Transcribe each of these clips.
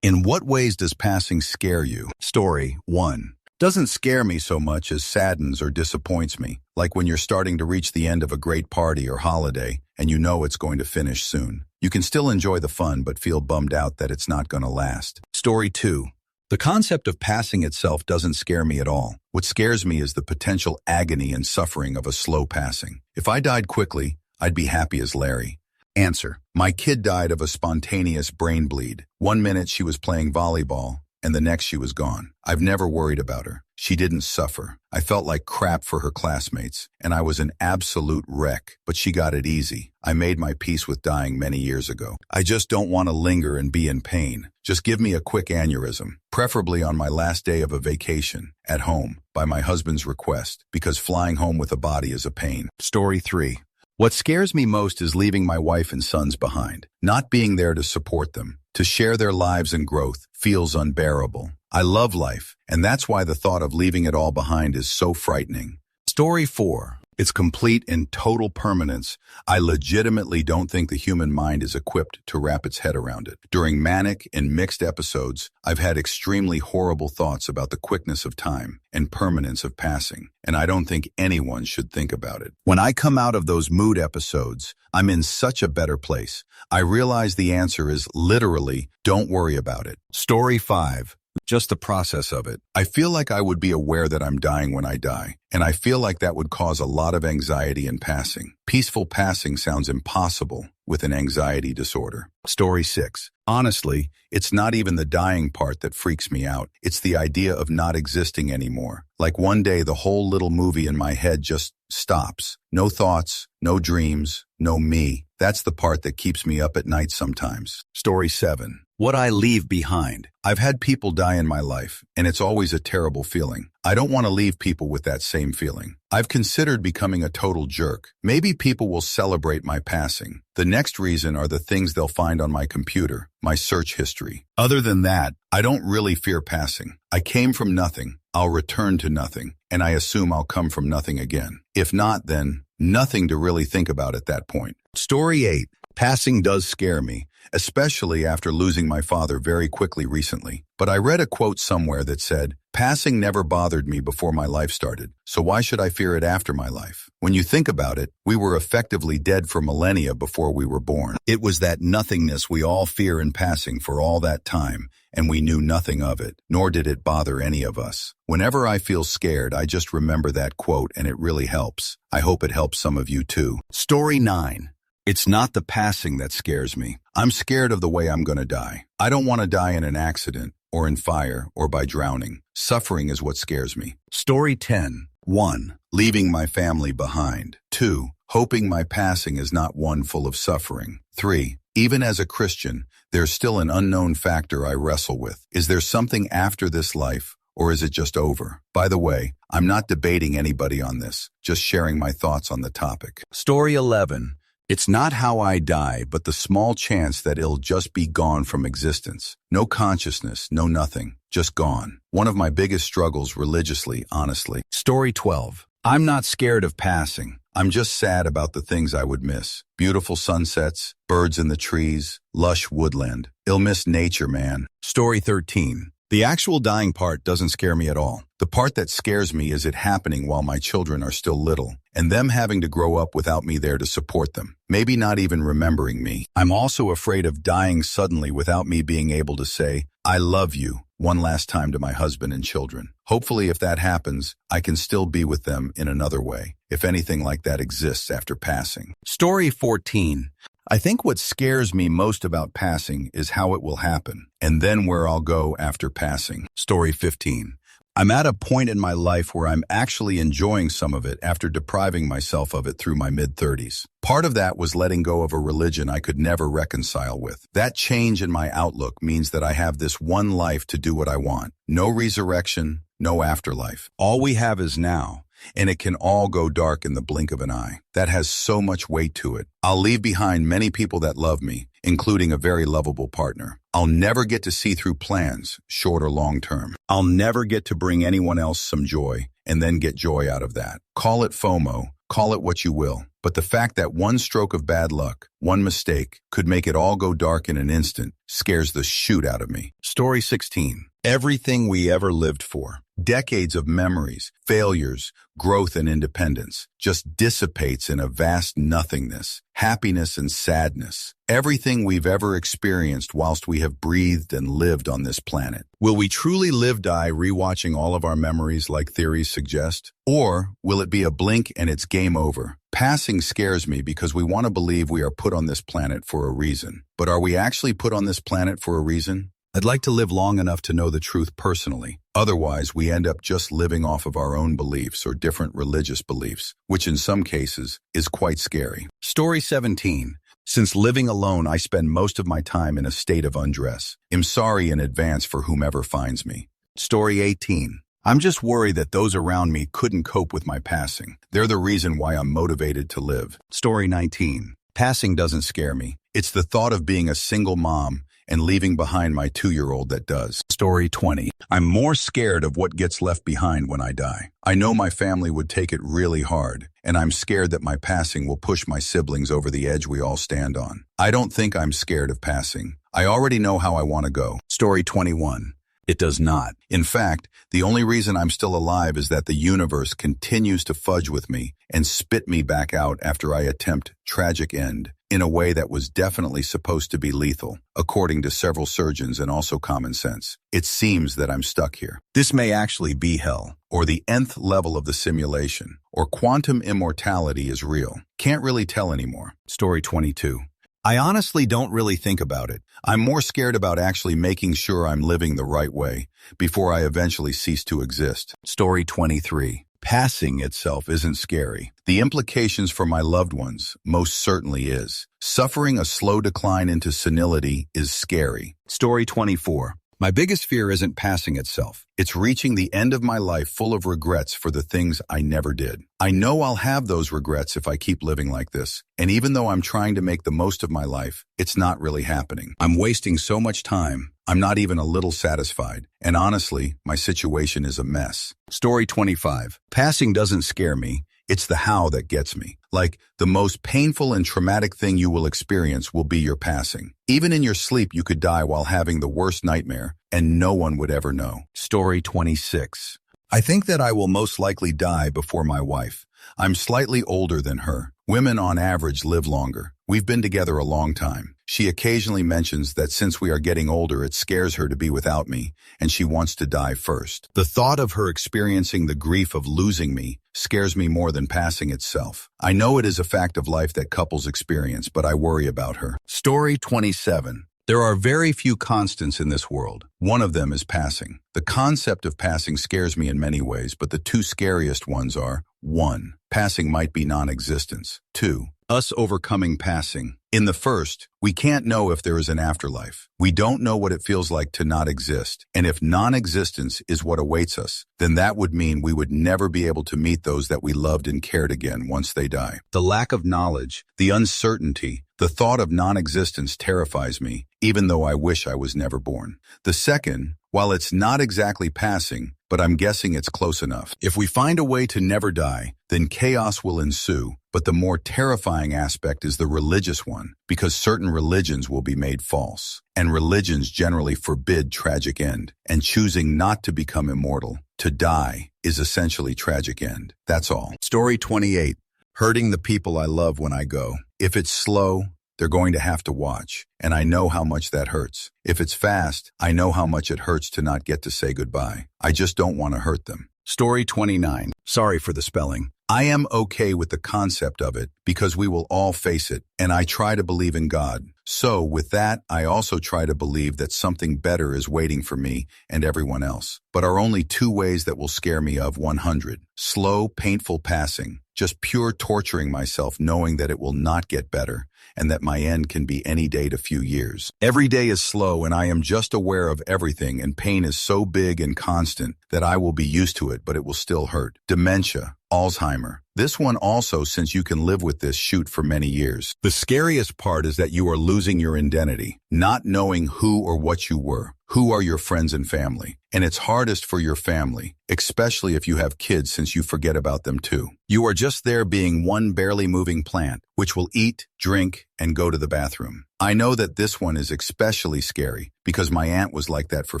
In what ways does passing scare you? Story 1. Doesn't scare me so much as saddens or disappoints me, like when you're starting to reach the end of a great party or holiday and you know it's going to finish soon. You can still enjoy the fun but feel bummed out that it's not going to last. Story 2. The concept of passing itself doesn't scare me at all. What scares me is the potential agony and suffering of a slow passing. If I died quickly, I'd be happy as Larry. Answer. My kid died of a spontaneous brain bleed. 1 minute she was playing volleyball, and the next she was gone. I've never worried about her. She didn't suffer. I felt like crap for her classmates, and I was an absolute wreck, but she got it easy. I made my peace with dying many years ago. I just don't want to linger and be in pain. Just give me a quick aneurysm, preferably on my last day of a vacation, at home, by my husband's request, because flying home with a body is a pain. Story 3. What scares me most is leaving my wife and sons behind. Not being there to support them, to share their lives and growth, feels unbearable. I love life, and that's why the thought of leaving it all behind is so frightening. Story 4. Its complete and total permanence. I legitimately don't think the human mind is equipped to wrap its head around it. During manic and mixed episodes, I've had extremely horrible thoughts about the quickness of time and permanence of passing, and I don't think anyone should think about it. When I come out of those mood episodes, I'm in such a better place. I realize the answer is literally, don't worry about it. Story 5. Just the process of it. I feel like I would be aware that I'm dying when I die, and I feel like that would cause a lot of anxiety in passing. Peaceful passing sounds impossible with an anxiety disorder. Story 6. Honestly, it's not even the dying part that freaks me out. It's the idea of not existing anymore. Like one day the whole little movie in my head just stops. No thoughts, no dreams, no me. That's the part that keeps me up at night sometimes. Story 7. What I leave behind. I've had people die in my life, and it's always a terrible feeling. I don't want to leave people with that same feeling. I've considered becoming a total jerk. Maybe people will celebrate my passing. The next reason are the things they'll find on my computer, my search history. Other than that, I don't really fear passing. I came from nothing. I'll return to nothing, and I assume I'll come from nothing again. If not, then nothing to really think about at that point. Story 8. Passing does scare me, especially after losing my father very quickly recently. But I read a quote somewhere that said, "Passing never bothered me before my life started, so why should I fear it after my life?" When you think about it, we were effectively dead for millennia before we were born. It was that nothingness we all fear in passing for all that time, and we knew nothing of it, nor did it bother any of us. Whenever I feel scared, I just remember that quote, and it really helps. I hope it helps some of you too. Story 9. It's not the passing that scares me. I'm scared of the way I'm going to die. I don't want to die in an accident, or in fire, or by drowning. Suffering is what scares me. Story 10. 1. Leaving my family behind. 2. Hoping my passing is not one full of suffering. 3. Even as a Christian, there's still an unknown factor I wrestle with. Is there something after this life, or is it just over? By the way, I'm not debating anybody on this, just sharing my thoughts on the topic. Story 11. It's not how I die, but the small chance that it'll just be gone from existence. No consciousness, no nothing, just gone. One of my biggest struggles religiously, honestly. Story 12. I'm not scared of passing. I'm just sad about the things I would miss. Beautiful sunsets, birds in the trees, lush woodland. I'll miss nature, man. Story 13. The actual dying part doesn't scare me at all. The part that scares me is it happening while my children are still little, and them having to grow up without me there to support them, maybe not even remembering me. I'm also afraid of dying suddenly without me being able to say, "I love you," one last time to my husband and children. Hopefully, if that happens, I can still be with them in another way, if anything like that exists after passing. Story 14. I think what scares me most about passing is how it will happen, and then where I'll go after passing. Story 15. I'm at a point in my life where I'm actually enjoying some of it after depriving myself of it through my mid-30s. Part of that was letting go of a religion I could never reconcile with. That change in my outlook means that I have this one life to do what I want. No resurrection, no afterlife. All we have is now, and it can all go dark in the blink of an eye. That has so much weight to it. I'll leave behind many people that love me, including a very lovable partner. I'll never get to see through plans, short or long term. I'll never get to bring anyone else some joy and then get joy out of that. Call it FOMO, Call it what you will. But the fact that one stroke of bad luck, one mistake, could make it all go dark in an instant scares the shoot out of me. Story 16. Everything we ever lived for, decades of memories, failures, growth and independence, just dissipates in a vast nothingness, happiness and sadness. Everything we've ever experienced whilst we have breathed and lived on this planet. Will we truly live die rewatching all of our memories like theories suggest? Or will it be a blink and it's game over? Passing scares me because we want to believe we are put on this planet for a reason. But are we actually put on this planet for a reason? I'd like to live long enough to know the truth personally. Otherwise, we end up just living off of our own beliefs or different religious beliefs, which in some cases is quite scary. Story 17. Since living alone, I spend most of my time in a state of undress. I'm sorry in advance for whomever finds me. Story 18. I'm just worried that those around me couldn't cope with my passing. They're the reason why I'm motivated to live. Story 19. Passing doesn't scare me. It's the thought of being a single mom and leaving behind my 2-year-old that does. Story 20. I'm more scared of what gets left behind when I die. I know my family would take it really hard, and I'm scared that my passing will push my siblings over the edge we all stand on. I don't think I'm scared of passing. I already know how I want to go. Story 21. It does not. In fact, the only reason I'm still alive is that the universe continues to fudge with me and spit me back out after I attempt tragic end in a way that was definitely supposed to be lethal, according to several surgeons and also common sense. It seems that I'm stuck here. This may actually be hell, or the nth level of the simulation, or quantum immortality is real. Can't really tell anymore. Story 22. I honestly don't really think about it. I'm more scared about actually making sure I'm living the right way before I eventually cease to exist. Story 23. Passing itself isn't scary. The implications for my loved ones most certainly is. Suffering a slow decline into senility is scary. Story 24. My biggest fear isn't passing itself. It's reaching the end of my life full of regrets for the things I never did. I know I'll have those regrets if I keep living like this. And even though I'm trying to make the most of my life, it's not really happening. I'm wasting so much time. I'm not even a little satisfied. And honestly, my situation is a mess. Story 25. Passing doesn't scare me. It's the how that gets me. Like, the most painful and traumatic thing you will experience will be your passing. Even in your sleep, you could die while having the worst nightmare, and no one would ever know. Story 26. I think that I will most likely die before my wife. I'm slightly older than her. Women on average live longer. We've been together a long time. She occasionally mentions that since we are getting older, it scares her to be without me, and she wants to die first. The thought of her experiencing the grief of losing me scares me more than passing itself. I know it is a fact of life that couples experience, but I worry about her. Story 27. There are very few constants in this world. One of them is passing. The concept of passing scares me in many ways, but the two scariest ones are: 1. Passing might be non-existence. 2. Us overcoming passing. In the first, we can't know if there is an afterlife. We don't know what it feels like to not exist. And if non-existence is what awaits us, then that would mean we would never be able to meet those that we loved and cared again once they die. The lack of knowledge, the uncertainty, the thought of non-existence terrifies me, even though I wish I was never born. The second, while it's not exactly passing, but I'm guessing it's close enough. If we find a way to never die, then chaos will ensue. But the more terrifying aspect is the religious one, because certain religions will be made false. And religions generally forbid tragic end. And choosing not to become immortal, to die, is essentially tragic end. That's all. Story 28. Hurting the people I love when I go. If it's slow, they're going to have to watch, and I know how much that hurts. If it's fast, I know how much it hurts to not get to say goodbye. I just don't want to hurt them. Story 29. Sorry for the spelling. I am okay with the concept of it because we will all face it, and I try to believe in God. So with that, I also try to believe that something better is waiting for me and everyone else. But are only two ways that will scare me of 100. Slow, painful passing, just pure torturing myself knowing that it will not get better, and that my end can be any day to few years. Every day is slow, and I am just aware of everything, and pain is so big and constant that I will be used to it, but it will still hurt. Dementia, Alzheimer. This one also, since you can live with this shoot for many years. The scariest part is that you are losing your identity, not knowing who or what you were, Who are your friends and family? And it's hardest for your family, especially if you have kids, since you forget about them too. You are just there being one barely moving plant, which will eat, drink, and go to the bathroom. I know that this one is especially scary because my aunt was like that for a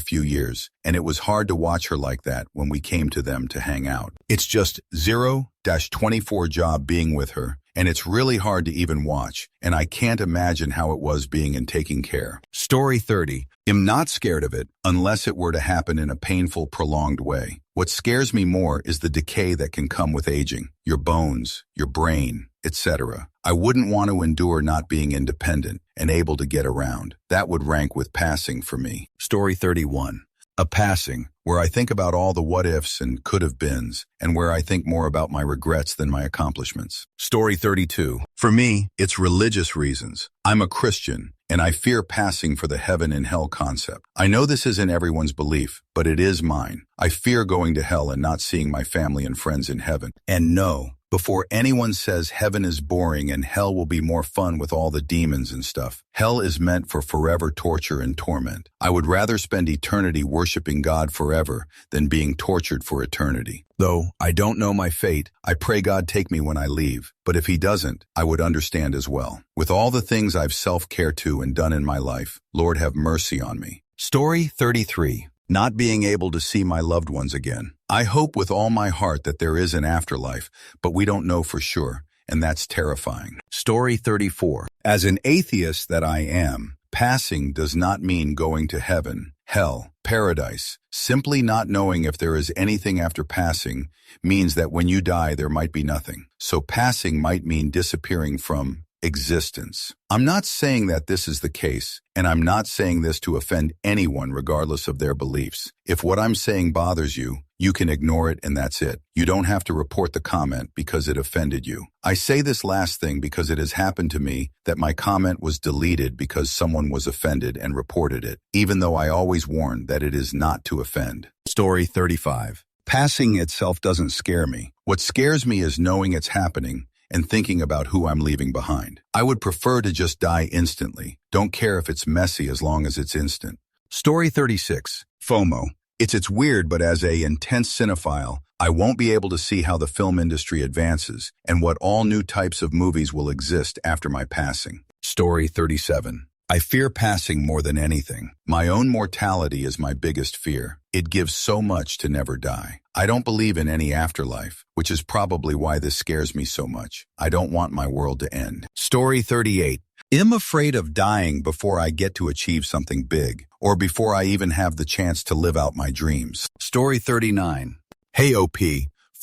few years, and it was hard to watch her like that when we came to them to hang out. It's just 0-24 job being with her, and it's really hard to even watch, and I can't imagine how it was being and taking care. Story 30. I'm not scared of it unless it were to happen in a painful, prolonged way. What scares me more is the decay that can come with aging, your bones, your brain, etc. I wouldn't want to endure not being independent and able to get around. That would rank with passing for me. Story 31. A passing, where I think about all the what-ifs and could-have-beens, and where I think more about my regrets than my accomplishments. Story 32. For me, it's religious reasons. I'm a Christian, and I fear passing for the heaven and hell concept. I know this isn't everyone's belief, but it is mine. I fear going to hell and not seeing my family and friends in heaven. And no, before anyone says heaven is boring and hell will be more fun with all the demons and stuff, hell is meant for forever torture and torment. I would rather spend eternity worshiping God forever than being tortured for eternity. Though I don't know my fate, I pray God take me when I leave. But if he doesn't, I would understand as well. With all the things I've self-care to and done in my life, Lord have mercy on me. Story 33. Not being able to see my loved ones again. I hope with all my heart that there is an afterlife, but we don't know for sure, and that's terrifying. Story 34. As an atheist that I am, passing does not mean going to heaven, hell, paradise. Simply not knowing if there is anything after passing means that when you die there might be nothing. So passing might mean disappearing from existence. I'm not saying that this is the case, and I'm not saying this to offend anyone regardless of their beliefs. If what I'm saying bothers you, you can ignore it and that's it. You don't have to report the comment because it offended you. I say this last thing because it has happened to me that my comment was deleted because someone was offended and reported it, even though I always warn that it is not to offend. Story 35. Passing itself doesn't scare me. What scares me is knowing it's happening and thinking about who I'm leaving behind. I would prefer to just die instantly. Don't care if it's messy as long as it's instant. Story 36. FOMO. It's weird, but as an intense cinephile, I won't be able to see how the film industry advances and what all new types of movies will exist after my passing. Story 37. I fear passing more than anything. My own mortality is my biggest fear. It gives so much to never die. I don't believe in any afterlife, which is probably why this scares me so much. I don't want my world to end. Story 38. I'm afraid of dying before I get to achieve something big, or before I even have the chance to live out my dreams. Story 39. Hey OP,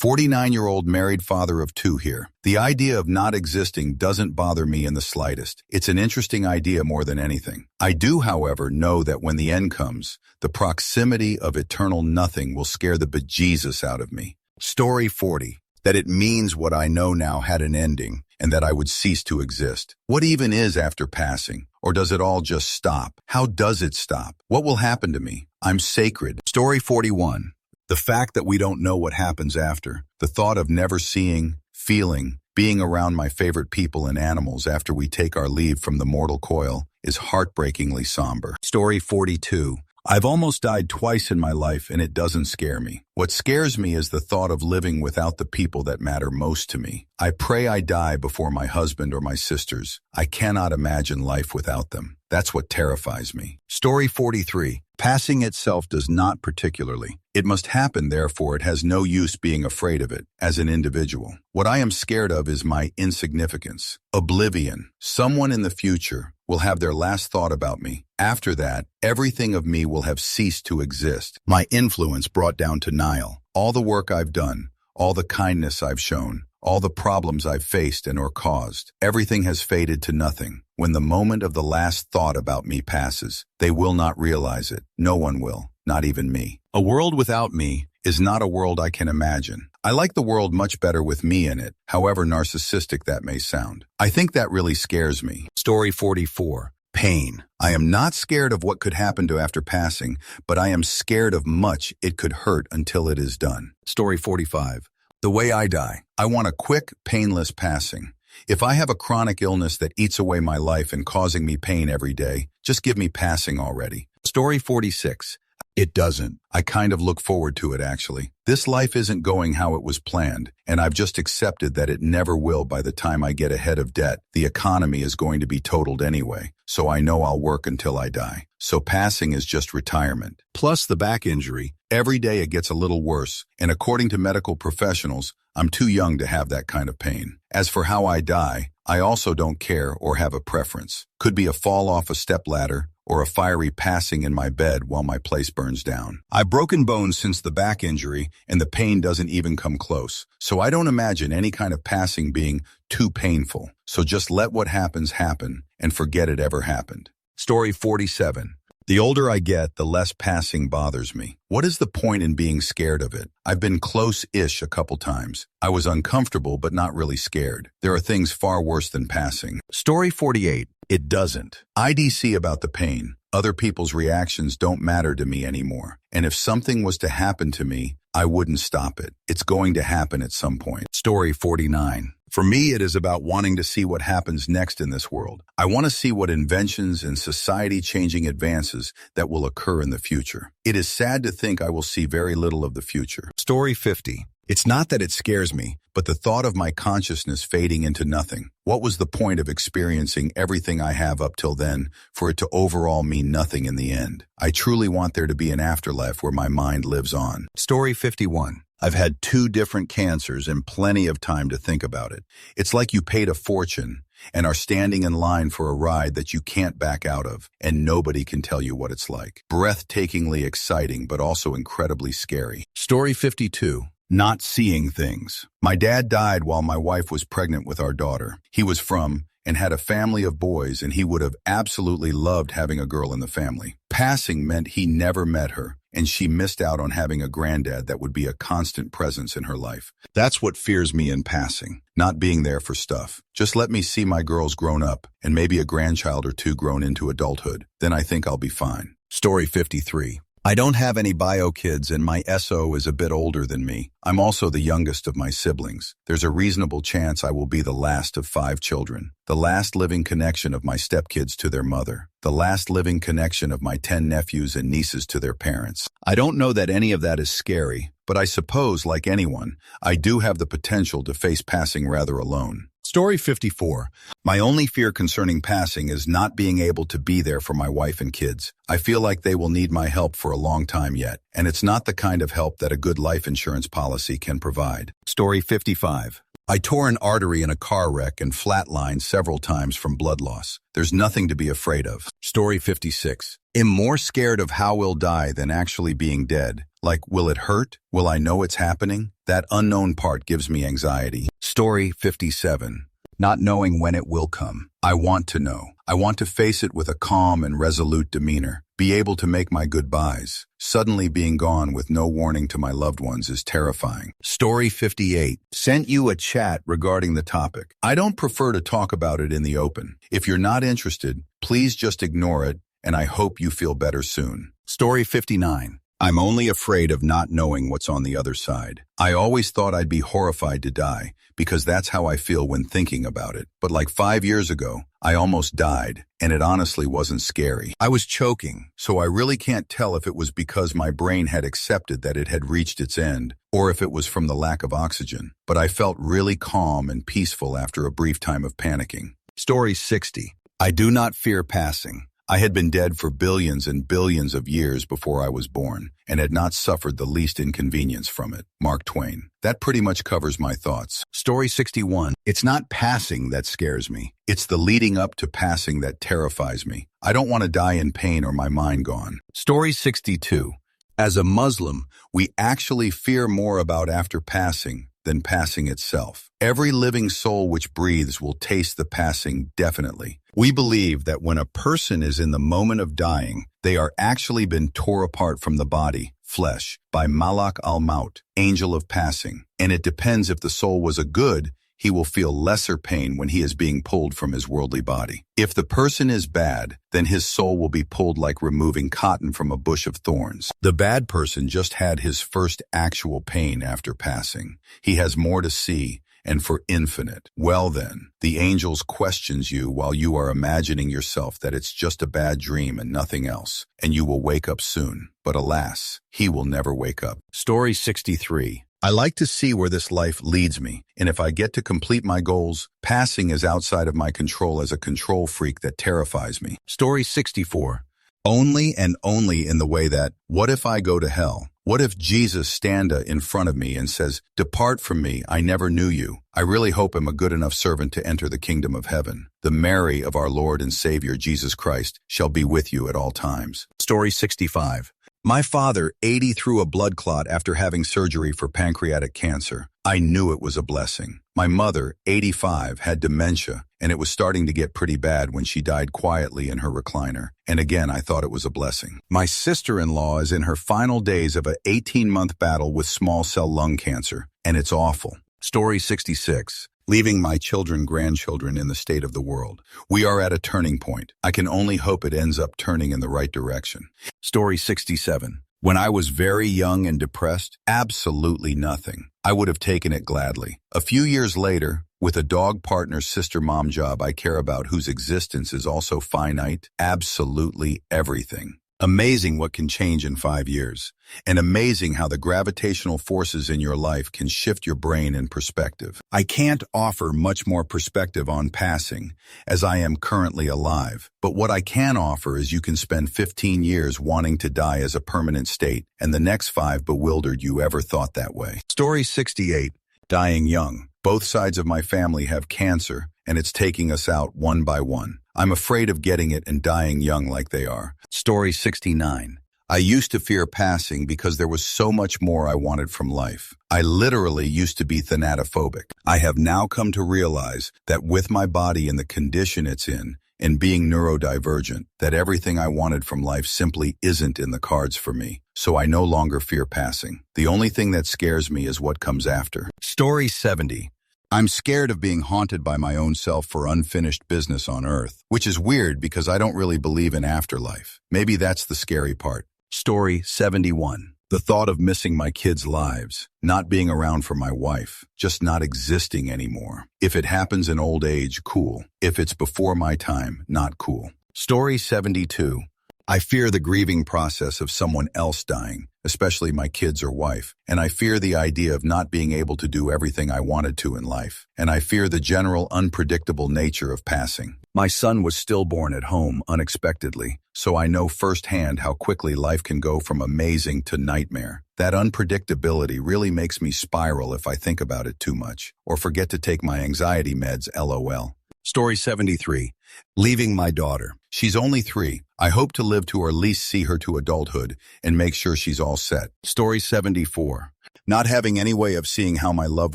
49-year-old married father of 2 here. The idea of not existing doesn't bother me in the slightest. It's an interesting idea more than anything. I do, however, know that when the end comes, the proximity of eternal nothing will scare the bejesus out of me. Story 40. That it means what I know now had an ending, and that I would cease to exist. What even is after passing? Or does it all just stop? How does it stop? What will happen to me? I'm sacred. Story 41. The fact that we don't know what happens after, the thought of never seeing, feeling, being around my favorite people and animals after we take our leave from the mortal coil is heartbreakingly somber. Story 42. I've almost died twice in my life and it doesn't scare me. What scares me is the thought of living without the people that matter most to me. I pray I die before my husband or my sisters. I cannot imagine life without them. That's what terrifies me. Story 43. Passing itself does not particularly. It must happen, therefore it has no use being afraid of it as an individual. What I am scared of is my insignificance. Oblivion. Someone in the future will have their last thought about me. After that, everything of me will have ceased to exist. My influence brought down to Nile. All the work I've done, all the kindness I've shown, all the problems I've faced and or caused, everything has faded to nothing. When the moment of the last thought about me passes, they will not realize it. No one will, not even me. A world without me is not a world I can imagine. I like the world much better with me in it, however narcissistic that may sound. I think that really scares me. Story 44. Pain. I am not scared of what could happen to after passing, but I am scared of much it could hurt until it is done. Story 45. The way I die. I want a quick, painless passing. If I have a chronic illness that eats away my life and causing me pain every day, just give me passing already. Story 46. It doesn't. I kind of look forward to it, actually. This life isn't going how it was planned, and I've just accepted that it never will by the time I get ahead of debt. The economy is going to be totaled anyway, so I know I'll work until I die. So passing is just retirement. Plus the back injury. Every day it gets a little worse, and according to medical professionals, I'm too young to have that kind of pain. As for how I die, I also don't care or have a preference. Could be a fall off a stepladder, or a fiery passing in my bed while my place burns down. I've broken bones since the back injury, and the pain doesn't even come close. So I don't imagine any kind of passing being too painful. So just let what happens happen, and forget it ever happened. Story 47. The older I get, the less passing bothers me. What is the point in being scared of it? I've been close-ish a couple times. I was uncomfortable but not really scared. There are things far worse than passing. Story 48. It doesn't. IDC about the pain. Other people's reactions don't matter to me anymore. And if something was to happen to me, I wouldn't stop it. It's going to happen at some point. Story 49. For me, it is about wanting to see what happens next in this world. I want to see what inventions and society-changing advances that will occur in the future. It is sad to think I will see very little of the future. Story 50. It's not that it scares me, but the thought of my consciousness fading into nothing. What was the point of experiencing everything I have up till then for it to overall mean nothing in the end? I truly want there to be an afterlife where my mind lives on. Story 51. I've had 2 different cancers and plenty of time to think about it. It's like you paid a fortune and are standing in line for a ride that you can't back out of, and nobody can tell you what it's like. Breathtakingly exciting, but also incredibly scary. Story 52. Not seeing things. My dad died while my wife was pregnant with our daughter. He was from and had a family of boys, and he would have absolutely loved having a girl in the family. Passing meant he never met her, and she missed out on having a granddad that would be a constant presence in her life. That's what fears me in passing, not being there for stuff. Just let me see my girls grown up, and maybe a grandchild or 2 grown into adulthood. Then I think I'll be fine. Story 53. I don't have any bio kids, and my SO is a bit older than me. I'm also the youngest of my siblings. There's a reasonable chance I will be the last of 5 children, the last living connection of my stepkids to their mother, the last living connection of my 10 nephews and nieces to their parents. I don't know that any of that is scary, but I suppose, like anyone, I do have the potential to face passing rather alone. Story 54. My only fear concerning passing is not being able to be there for my wife and kids. I feel like they will need my help for a long time yet, and it's not the kind of help that a good life insurance policy can provide. Story 55. I tore an artery in a car wreck and flatlined several times from blood loss. There's nothing to be afraid of. Story 56. I'm more scared of how we'll die than actually being dead. Like, will it hurt? Will I know it's happening? That unknown part gives me anxiety. Story 57. Not knowing when it will come. I want to know. I want to face it with a calm and resolute demeanor. Be able to make my goodbyes. Suddenly being gone with no warning to my loved ones is terrifying. Story 58. Sent you a chat regarding the topic. I don't prefer to talk about it in the open. If you're not interested, please just ignore it, and I hope you feel better soon. Story 59. I'm only afraid of not knowing what's on the other side. I always thought I'd be horrified to die, because that's how I feel when thinking about it. But like 5 years ago, I almost died, and it honestly wasn't scary. I was choking, so I really can't tell if it was because my brain had accepted that it had reached its end, or if it was from the lack of oxygen. But I felt really calm and peaceful after a brief time of panicking. Story 60. I do not fear passing. I had been dead for billions and billions of years before I was born, and had not suffered the least inconvenience from it. Mark Twain. That pretty much covers my thoughts. Story 61. It's not passing that scares me. It's the leading up to passing that terrifies me. I don't want to die in pain or my mind gone. Story 62. As a Muslim, we actually fear more about after passing than passing itself. Every living soul which breathes will taste the passing definitely. We believe that when a person is in the moment of dying, they are actually been tore apart from the body, flesh, by Malak al-Maut, angel of passing. And it depends if the soul was a good, he will feel lesser pain when he is being pulled from his worldly body. If the person is bad, then his soul will be pulled like removing cotton from a bush of thorns. The bad person just had his first actual pain after passing. He has more to see, and for infinite. Well then, the angels questions you while you are imagining yourself that it's just a bad dream and nothing else, and you will wake up soon. But alas, he will never wake up. Story 63. I like to see where this life leads me, and if I get to complete my goals, passing is outside of my control as a control freak that terrifies me. Story 64. Only and only in the way that, what if I go to hell? What if Jesus stand in front of me and says, "Depart from me, I never knew you." I really hope I'm a good enough servant to enter the kingdom of heaven. The Mary of our Lord and Savior Jesus Christ shall be with you at all times. Story 65. My father, 80, through a blood clot after having surgery for pancreatic cancer. I knew it was a blessing. My mother, 85, had dementia, and it was starting to get pretty bad when she died quietly in her recliner. And again, I thought it was a blessing. My sister-in-law is in her final days of an 18-month battle with small cell lung cancer, and it's awful. Story 66. Leaving my grandchildren in the state of the world. We are at a turning point. I can only hope it ends up turning in the right direction. Story 67. When I was very young and depressed, absolutely nothing. I would have taken it gladly. A few years later, with a dog partner's sister-mom job I care about whose existence is also finite, absolutely everything. Amazing what can change in 5 years, and amazing how the gravitational forces in your life can shift your brain and perspective. I can't offer much more perspective on passing, as I am currently alive, but what I can offer is you can spend 15 years wanting to die as a permanent state, and the next 5 bewildered you ever thought that way. Story 68. Dying young. Both sides of my family have cancer, and it's taking us out one by one. I'm afraid of getting it and dying young like they are. Story 69. I used to fear passing because there was so much more I wanted from life. I literally used to be thanatophobic. I have now come to realize that with my body in the condition it's in, and being neurodivergent, that everything I wanted from life simply isn't in the cards for me. So I no longer fear passing. The only thing that scares me is what comes after. Story 70. I'm scared of being haunted by my own self for unfinished business on Earth, which is weird because I don't really believe in afterlife. Maybe that's the scary part. Story 71. The thought of missing my kids' lives, not being around for my wife, just not existing anymore. If it happens in old age, cool. If it's before my time, not cool. Story 72. I fear the grieving process of someone else dying, especially my kids or wife, and I fear the idea of not being able to do everything I wanted to in life, and I fear the general unpredictable nature of passing. My son was stillborn at home unexpectedly, so I know firsthand how quickly life can go from amazing to nightmare. That unpredictability really makes me spiral if I think about it too much, or forget to take my anxiety meds, LOL. Story 73. Leaving my daughter. She's only 3. I hope to live to or at least see her to adulthood and make sure she's all set. Story 74. Not having any way of seeing how my loved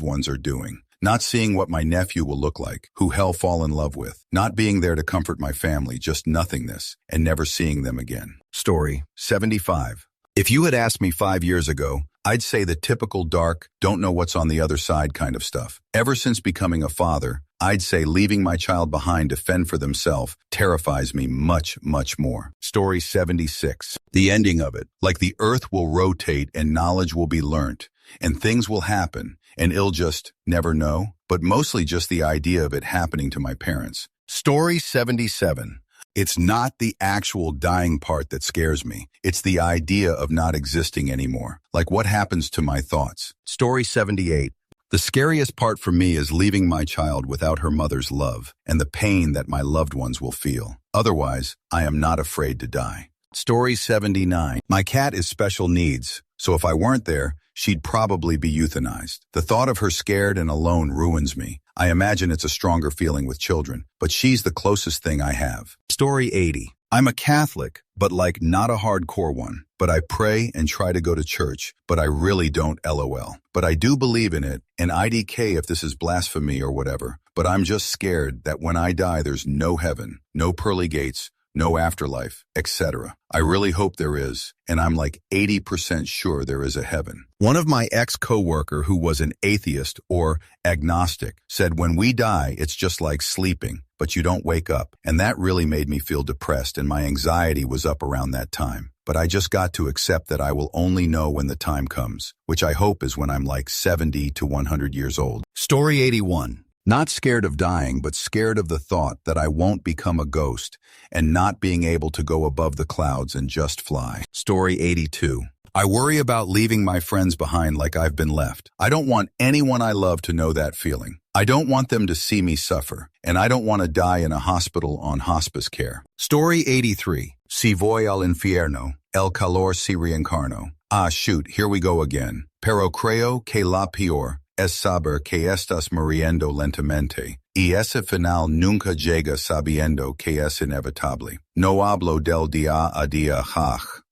ones are doing. Not seeing what my nephew will look like, who hell fall in love with. Not being there to comfort my family, just nothingness, and never seeing them again. Story 75. If you had asked me 5 years ago, I'd say the typical dark, don't know what's on the other side kind of stuff. Ever since becoming a father, I'd say leaving my child behind to fend for themselves terrifies me much, much more. Story 76. The ending of it. Like the earth will rotate and knowledge will be learnt, and things will happen, and I'll just never know, but mostly just the idea of it happening to my parents. Story 77. It's not the actual dying part that scares me. It's the idea of not existing anymore. Like what happens to my thoughts. Story 78. The scariest part for me is leaving my child without her mother's love and the pain that my loved ones will feel. Otherwise, I am not afraid to die. Story 79. My cat is special needs, so if I weren't there, she'd probably be euthanized. The thought of her scared and alone ruins me. I imagine it's a stronger feeling with children, but she's the closest thing I have. Story 80. I'm a Catholic, but like not a hardcore one. But I pray and try to go to church, but I really don't, LOL. But I do believe in it, and IDK if this is blasphemy or whatever. But I'm just scared that when I die there's no heaven, no pearly gates, no afterlife, etc. I really hope there is, and I'm like 80% sure there is a heaven. One of my ex-coworker who was an atheist or agnostic said when we die, it's just like sleeping, but you don't wake up. And that really made me feel depressed, and my anxiety was up around that time. but I just got to accept that I will only know when the time comes, which I hope is when I'm like 70 to 100 years old. Story 81. Not scared of dying, but scared of the thought that I won't become a ghost and not being able to go above the clouds and just fly. Story 82. I worry about leaving my friends behind like I've been left. I don't want anyone I love to know that feeling. I don't want them to see me suffer, and I don't want to die in a hospital on hospice care. Story 83. Si voy al infierno, el calor si reencarno. Ah, shoot, here we go again. Pero creo que la peor es saber que estás muriendo lentamente, y ese final nunca llega sabiendo que es inevitable. No hablo del día a día,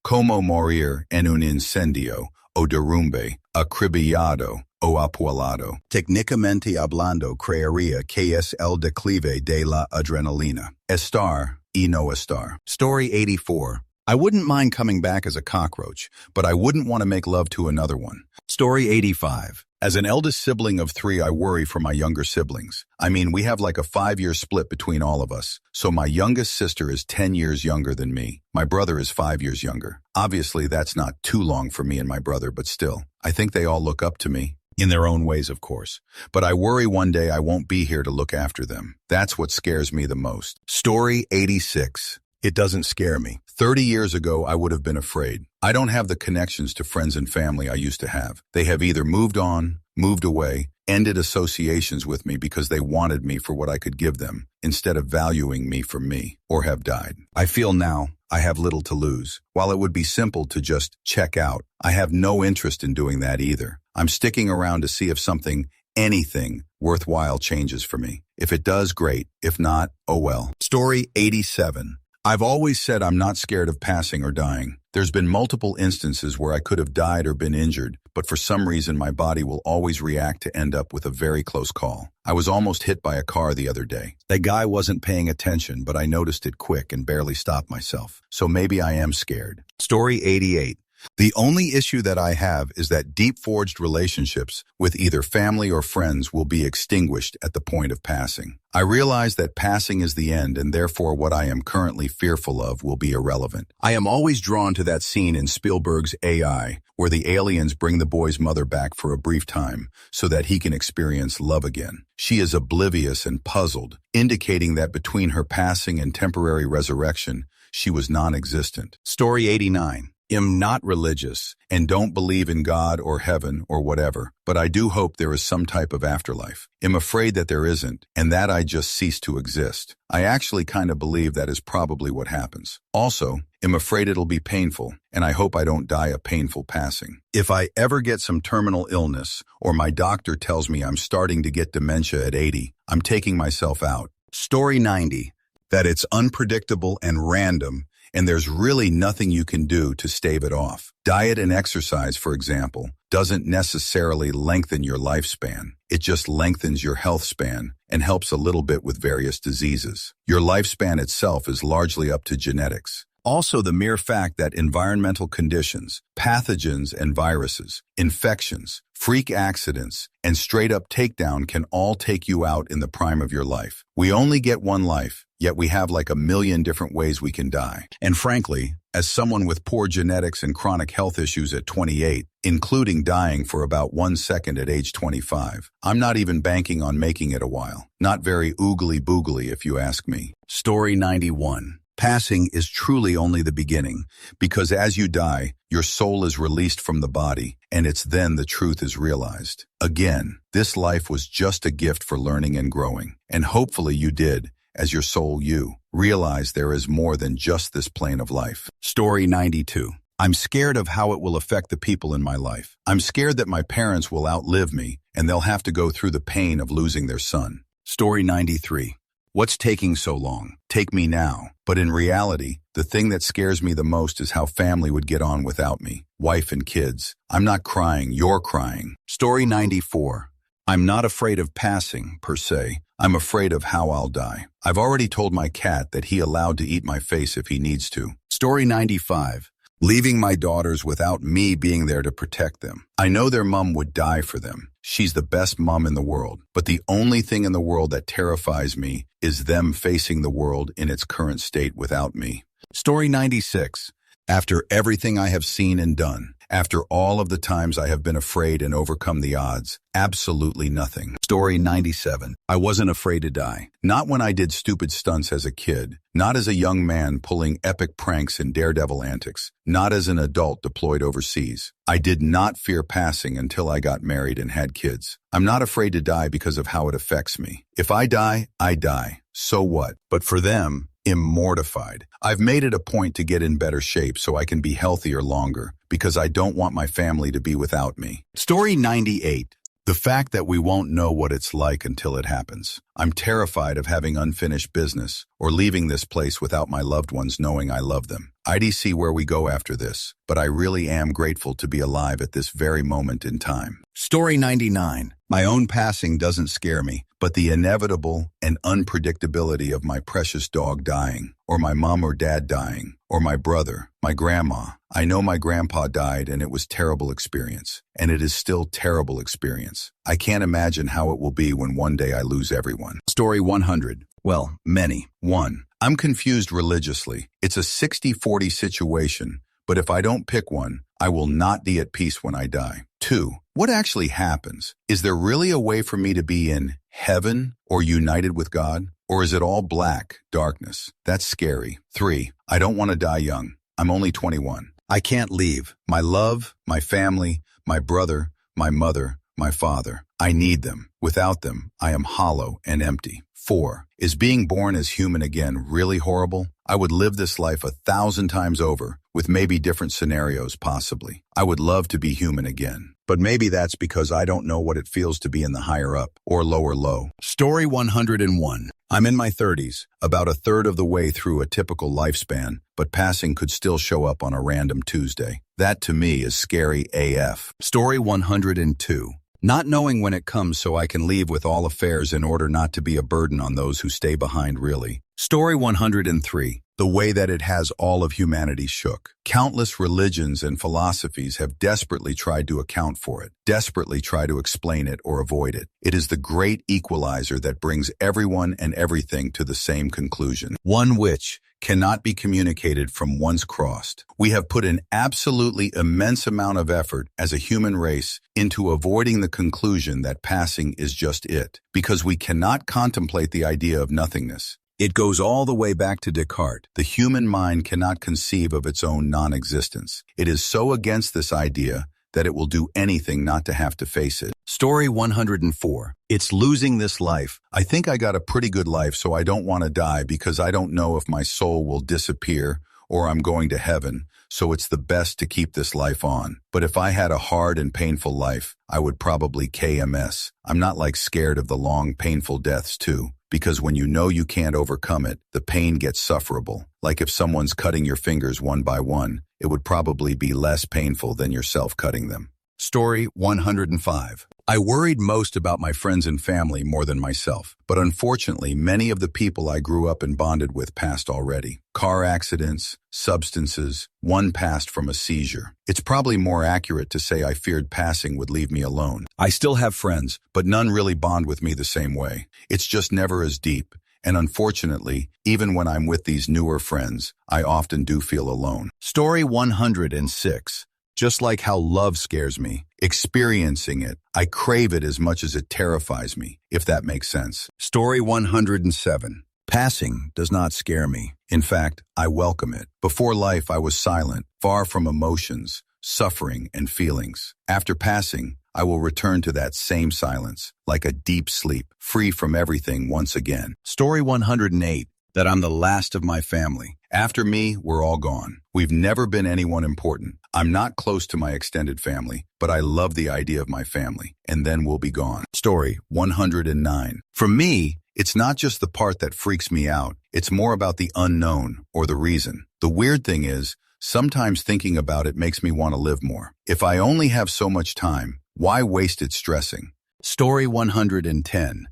como morir en un incendio, o derrumbe, acribillado, o apuñalado. Técnicamente hablando, creería que es el declive de la adrenalina. Estar y no estar. Story 84. I wouldn't mind coming back as a cockroach, but I wouldn't want to make love to another one. Story 85. As an eldest sibling of 3, I worry for my younger siblings. I mean, we have like a 5-year split between all of us. So my youngest sister is 10 years younger than me. My brother is 5 years younger. Obviously, that's not too long for me and my brother, but still, I think they all look up to me. In their own ways, of course. But I worry one day I won't be here to look after them. That's what scares me the most. Story 86. It doesn't scare me. 30 years ago, I would have been afraid. I don't have the connections to friends and family I used to have. They have either moved on, moved away, ended associations with me because they wanted me for what I could give them, instead of valuing me for me, or have died. I feel now I have little to lose. While it would be simple to just check out, I have no interest in doing that either. I'm sticking around to see if something, anything, worthwhile changes for me. If it does, great. If not, oh well. Story 87. I've always said I'm not scared of passing or dying. There's been multiple instances where I could have died or been injured, but for some reason my body will always react to end up with a very close call. I was almost hit by a car the other day. The guy wasn't paying attention, but I noticed it quick and barely stopped myself. So maybe I am scared. Story 88. The only issue that I have is that deep-forged relationships with either family or friends will be extinguished at the point of passing. I realize that passing is the end, and therefore what I am currently fearful of will be irrelevant. I am always drawn to that scene in Spielberg's AI, where the aliens bring the boy's mother back for a brief time so that he can experience love again. She is oblivious and puzzled, indicating that between her passing and temporary resurrection, she was non-existent. Story 89. I'm not religious and don't believe in God or heaven or whatever, but I do hope there is some type of afterlife. I'm afraid that there isn't, and that I just cease to exist. I actually kind of believe that is probably what happens. Also, I'm afraid it'll be painful, and I hope I don't die a painful passing. If I ever get some terminal illness, or my doctor tells me I'm starting to get dementia at 80, I'm taking myself out. Story 90. That it's unpredictable and random, and there's really nothing you can do to stave it off. Diet and exercise, for example, doesn't necessarily lengthen your lifespan. It just lengthens your health span and helps a little bit with various diseases. Your lifespan itself is largely up to genetics. Also, the mere fact that environmental conditions, pathogens and viruses, infections, freak accidents, and straight-up takedown can all take you out in the prime of your life. We only get one life, yet we have like a million different ways we can die. And frankly, as someone with poor genetics and chronic health issues at 28, including dying for about 1 second at age 25, I'm not even banking on making it a while. Not very oogly-boogly if you ask me. Story 91. Passing is truly only the beginning, because as you die, your soul is released from the body, and it's then the truth is realized. Again, this life was just a gift for learning and growing, and hopefully you did, as your soul you, realize there is more than just this plane of life. Story 92. I'm scared of how it will affect the people in my life. I'm scared that my parents will outlive me, and they'll have to go through the pain of losing their son. Story 93. What's taking so long? Take me now. But in reality, the thing that scares me the most is how family would get on without me. Wife and kids. I'm not crying, you're crying. Story 94. I'm not afraid of passing, per se. I'm afraid of how I'll die. I've already told my cat that he allowed to eat my face if he needs to. Story 95. Leaving my daughters without me being there to protect them. I know their mom would die for them. She's the best mom in the world. But the only thing in the world that terrifies me is them facing the world in its current state without me. Story 96. After everything I have seen and done, after all of the times I have been afraid and overcome the odds, absolutely nothing. Story 97. I wasn't afraid to die. Not when I did stupid stunts as a kid. Not as a young man pulling epic pranks and daredevil antics. Not as an adult deployed overseas. I did not fear passing until I got married and had kids. I'm not afraid to die because of how it affects me. If I die, I die. So what? But for them, I'm mortified. I've made it a point to get in better shape so I can be healthier longer because I don't want my family to be without me. Story 98. The fact that we won't know what it's like until it happens. I'm terrified of having unfinished business or leaving this place without my loved ones knowing I love them. I'd see where we go after this, but I really am grateful to be alive at this very moment in time. Story 99. My own passing doesn't scare me, but the inevitable and unpredictability of my precious dog dying, or my mom or dad dying, or my brother, my grandma. I know my grandpa died and it was terrible experience, and it is still terrible experience. I can't imagine how it will be when one day I lose everyone. Story 100. Well, many. 1. I'm confused religiously. It's a 60-40 situation, but if I don't pick one, I will not be at peace when I die. 2. What actually happens? Is there really a way for me to be in heaven or united with God? Or is it all black, darkness? That's scary. 3. I don't want to die young. I'm only 21. I can't leave. My love, my family, my brother, my mother, my father. I need them. Without them, I am hollow and empty. 4. Is being born as human again really horrible? I would live this life 1,000 times over, with maybe different scenarios possibly. I would love to be human again. But maybe that's because I don't know what it feels to be in the higher up or lower low. Story 101. I'm in my 30s, about a third of the way through a typical lifespan, but passing could still show up on a random Tuesday. That to me is scary AF. Story 102. Not knowing when it comes so I can leave with all affairs in order not to be a burden on those who stay behind really. Story 103. The way that it has all of humanity shook. Countless religions and philosophies have desperately tried to account for it, desperately try to explain it or avoid it. It is the great equalizer that brings everyone and everything to the same conclusion, one which cannot be communicated from once crossed. We have put an absolutely immense amount of effort as a human race into avoiding the conclusion that passing is just it, because we cannot contemplate the idea of nothingness. It goes all the way back to Descartes. The human mind cannot conceive of its own non-existence. It is so against this idea that it will do anything not to have to face it. Story 104. It's losing this life. I think I got a pretty good life, so I don't want to die because I don't know if my soul will disappear or I'm going to heaven, so it's the best to keep this life on. But if I had a hard and painful life, I would probably KMS. I'm not like scared of the long, painful deaths too, because when you know you can't overcome it, the pain gets sufferable. Like if someone's cutting your fingers one by one, it would probably be less painful than yourself cutting them. Story 105. I worried most about my friends and family more than myself, but unfortunately, many of the people I grew up and bonded with passed already. Car accidents, substances, one passed from a seizure. It's probably more accurate to say I feared passing would leave me alone. I still have friends, but none really bond with me the same way. It's just never as deep. And unfortunately, even when I'm with these newer friends, I often do feel alone. Story 106. Just like how love scares me, experiencing it, I crave it as much as it terrifies me, if that makes sense. Story 107. Passing does not scare me. In fact, I welcome it. Before life, I was silent, far from emotions, suffering, and feelings. After passing, I will return to that same silence, like a deep sleep, free from everything once again. Story 108. That I'm the last of my family. After me, we're all gone. We've never been anyone important. I'm not close to my extended family, but I love the idea of my family, and then we'll be gone. Story 109. For me, it's not just the part that freaks me out. It's more about the unknown or the reason. The weird thing is, sometimes thinking about it makes me want to live more. If I only have so much time, why waste it stressing? Story 110.